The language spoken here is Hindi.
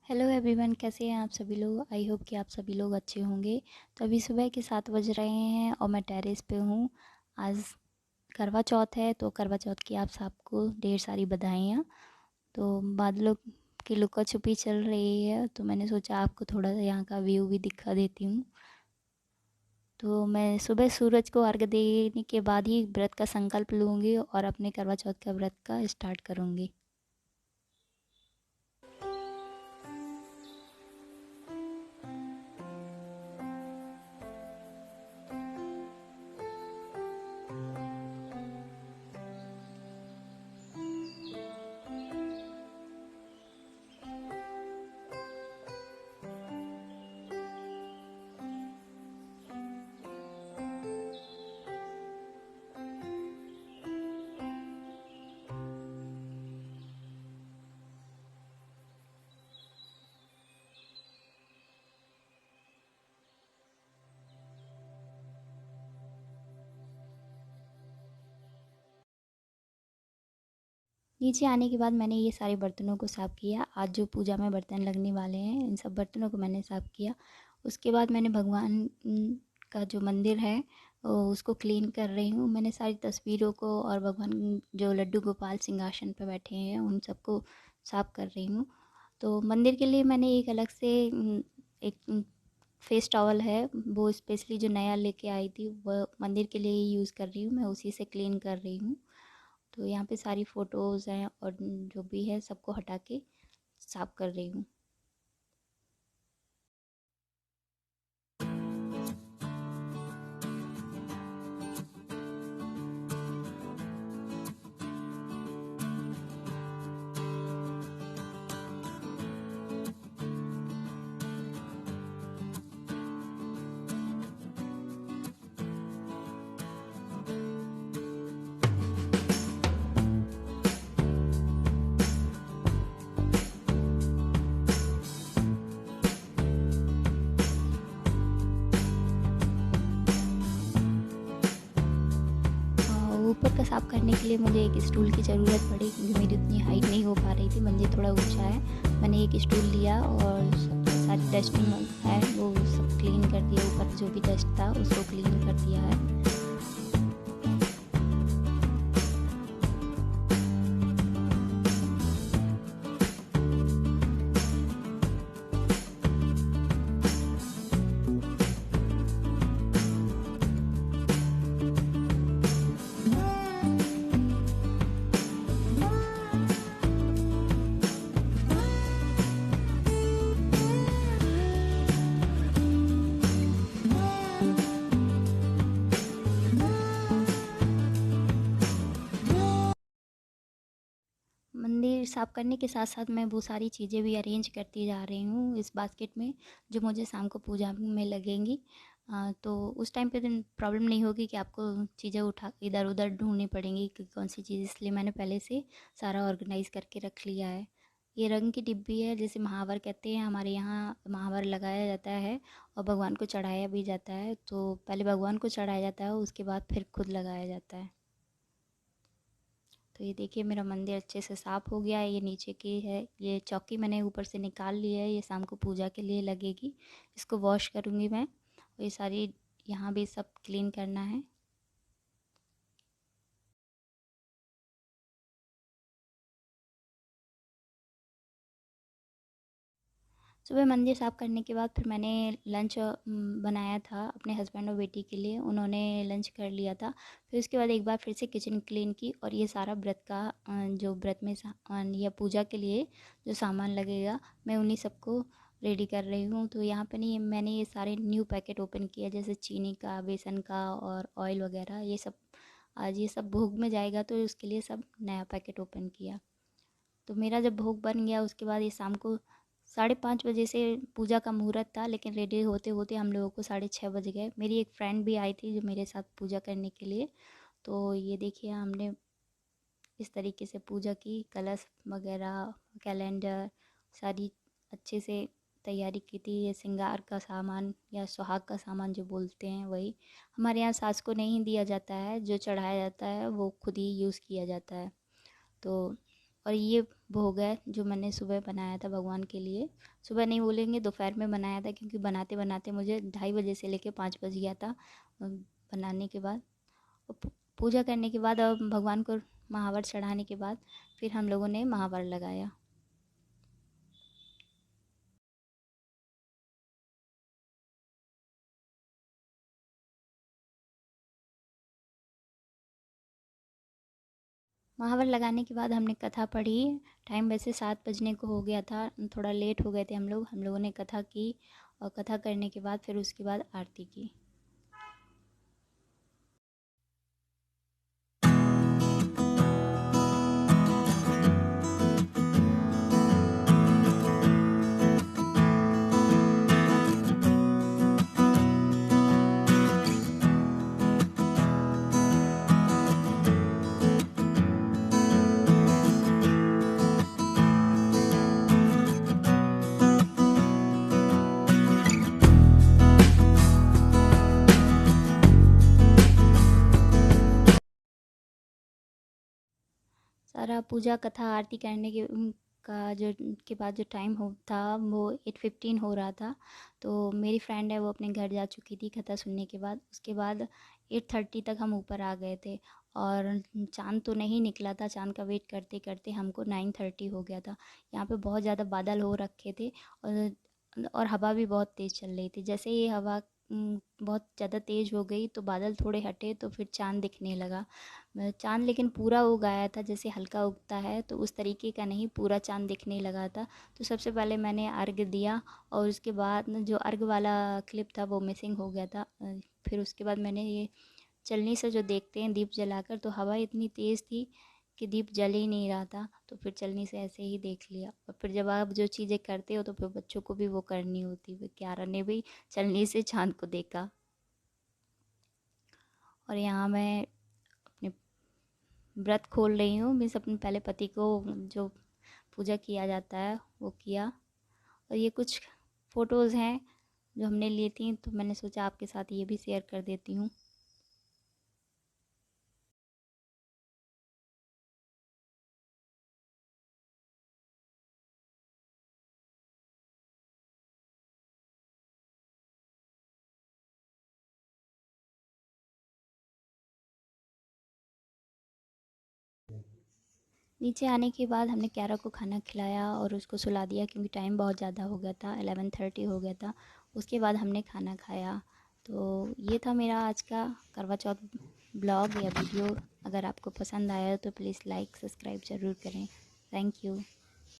हेलो एवरीवन, कैसे हैं आप सभी लोग। आई होप कि आप सभी लोग अच्छे होंगे। तो अभी सुबह के 7 बज रहे हैं और मैं टेरेस पे हूँ। आज करवा चौथ है, तो करवा चौथ की आप सबको ढेर सारी बधाइयाँ। तो बादलों की लुका छुपी चल रही है, तो मैंने सोचा आपको थोड़ा सा यहाँ का व्यू भी दिखा देती हूँ। तो मैं सुबह सूरज को अर्घ देने के बाद ही व्रत का संकल्प लूँगी और अपने करवा चौथ का व्रत का स्टार्ट करूँगी। नीचे आने के बाद मैंने ये सारे बर्तनों को साफ़ किया। आज जो पूजा में बर्तन लगने वाले हैं, इन सब बर्तनों को मैंने साफ़ किया। उसके बाद मैंने भगवान का जो मंदिर है उसको क्लीन कर रही हूँ। मैंने सारी तस्वीरों को और भगवान जो लड्डू गोपाल सिंहासन पर बैठे हैं उन सबको साफ़ कर रही हूँ। तो मंदिर के लिए मैंने एक अलग से एक फेस टॉवल है, वो स्पेशली जो नया लेके आई थी वह मंदिर के लिए ही यूज़ कर रही हूँ। मैं उसी से क्लीन कर रही हूँ। तो यहाँ पे सारी फ़ोटोज़ हैं और जो भी है सबको हटा के साफ़ कर रही हूँ। ऊपर का साफ़ करने के लिए मुझे एक स्टूल की ज़रूरत पड़ी, क्योंकि मेरी उतनी हाइट नहीं हो पा रही थी, मंदिर थोड़ा ऊंचा है। मैंने एक स्टूल लिया और सारी डस्टिंग है वो सब क्लीन कर दिया। ऊपर जो भी डस्ट था उसको क्लीन कर दिया है। मंदिर साफ़ करने के साथ साथ मैं वो सारी चीज़ें भी अरेंज करती जा रही हूँ इस बास्केट में, जो मुझे शाम को पूजा में लगेंगी। तो उस टाइम पे तो प्रॉब्लम नहीं होगी कि आपको चीज़ें उठा इधर उधर ढूंढनी पड़ेंगी कि कौन सी चीज़, इसलिए मैंने पहले से सारा ऑर्गेनाइज़ करके रख लिया है। ये रंग की डिब्बी है, जिसे महावर कहते हैं। हमारे यहाँ महावर लगाया जाता है और भगवान को चढ़ाया भी जाता है। तो पहले भगवान को चढ़ाया जाता है, उसके बाद फिर खुद लगाया जाता है। तो ये देखिए मेरा मंदिर अच्छे से साफ़ हो गया है। ये नीचे की है, ये चौकी मैंने ऊपर से निकाल ली है, ये शाम को पूजा के लिए लगेगी। इसको वॉश करूँगी मैं। और ये सारी यहाँ भी सब क्लीन करना है। सुबह मंदिर साफ़ करने के बाद फिर मैंने लंच बनाया था अपने हस्बैंड और बेटी के लिए। उन्होंने लंच कर लिया था। फिर उसके बाद एक बार फिर से किचन क्लीन की और ये सारा व्रत का जो व्रत में या पूजा के लिए जो सामान लगेगा, मैं उन्हीं सबको रेडी कर रही हूँ। तो यहाँ पे नहीं, मैंने ये सारे न्यू पैकेट ओपन किया, जैसे चीनी का, बेसन का और ऑयल वगैरह। ये सब आज ये सब भोग में जाएगा, तो उसके लिए सब नया पैकेट ओपन किया। तो मेरा जब भोग बन गया उसके बाद ये शाम को 5:30 बजे से पूजा का मुहूर्त था, लेकिन रेडी होते होते हम लोगों को 6:30 बज गए। मेरी एक फ्रेंड भी आई थी जो मेरे साथ पूजा करने के लिए। तो ये देखिए हमने इस तरीके से पूजा की, कलश वगैरह, कैलेंडर, सारी अच्छे से तैयारी की थी। ये श्रृंगार का सामान या सुहाग का सामान जो बोलते हैं वही। हमारे यहाँ सास को नहीं दिया जाता है, जो चढ़ाया जाता है वो खुद ही यूज़ किया जाता है। तो और ये भोग है जो मैंने सुबह बनाया था भगवान के लिए। सुबह नहीं बोलेंगे, दोपहर में बनाया था, क्योंकि बनाते बनाते मुझे 2:30 बजे से लेके 5 बज गया था बनाने के बाद। और पूजा करने के बाद और भगवान को महावर चढ़ाने के बाद फिर हम लोगों ने महावर लगाया। महावर लगाने के बाद हमने कथा पढ़ी। टाइम वैसे 7 बजने को हो गया था, थोड़ा लेट हो गए थे हम लोगों ने कथा की। और कथा करने के बाद फिर उसके बाद आरती की। सारा पूजा कथा आरती करने के का जो के बाद जो टाइम हो था वो 8:15 हो रहा था। तो मेरी फ्रेंड है वो अपने घर जा चुकी थी कथा सुनने के बाद। उसके बाद 8:30 तक हम ऊपर आ गए थे। और चाँद तो नहीं निकला था, चाँद का वेट करते करते हमको 9:30 हो गया था। यहाँ पे बहुत ज़्यादा बादल हो रखे थे। और हवा भी बहुत तेज़ चल रही थी। जैसे ही हवा बहुत ज़्यादा तेज़ हो गई तो बादल थोड़े हटे तो फिर चाँद दिखने लगा। चाँद लेकिन पूरा उग आया था, जैसे हल्का उगता है तो उस तरीके का नहीं, पूरा चाँद दिखने लगा था। तो सबसे पहले मैंने अर्घ दिया और उसके बाद न जो अर्घ वाला क्लिप था वो मिसिंग हो गया था। फिर उसके बाद मैंने ये चलनी से जो देखते हैं दीप जलाकर, तो हवा इतनी तेज़ थी कि दीप जल ही नहीं रहा था। तो फिर चलनी से ऐसे ही देख लिया। और फिर जब आप जो चीज़ें करते हो तो फिर बच्चों को भी वो करनी होती है। क्यारा ने भी चलनी से चाँद को देखा। और यहाँ मैं अपने व्रत खोल रही हूँ। मीन्स अपने पहले पति को जो पूजा किया जाता है वो किया। और ये कुछ फ़ोटोज़ हैं जो हमने ली थी, तो मैंने सोचा आपके साथ ये भी शेयर कर देती हूँ। नीचे आने के बाद हमने क्यारा को खाना खिलाया और उसको सुला दिया, क्योंकि टाइम बहुत ज़्यादा हो गया था, 11:30 हो गया था। उसके बाद हमने खाना खाया। तो ये था मेरा आज का करवा चौथ ब्लॉग या वीडियो। अगर आपको पसंद आया तो प्लीज़ लाइक सब्सक्राइब ज़रूर करें। Thank you.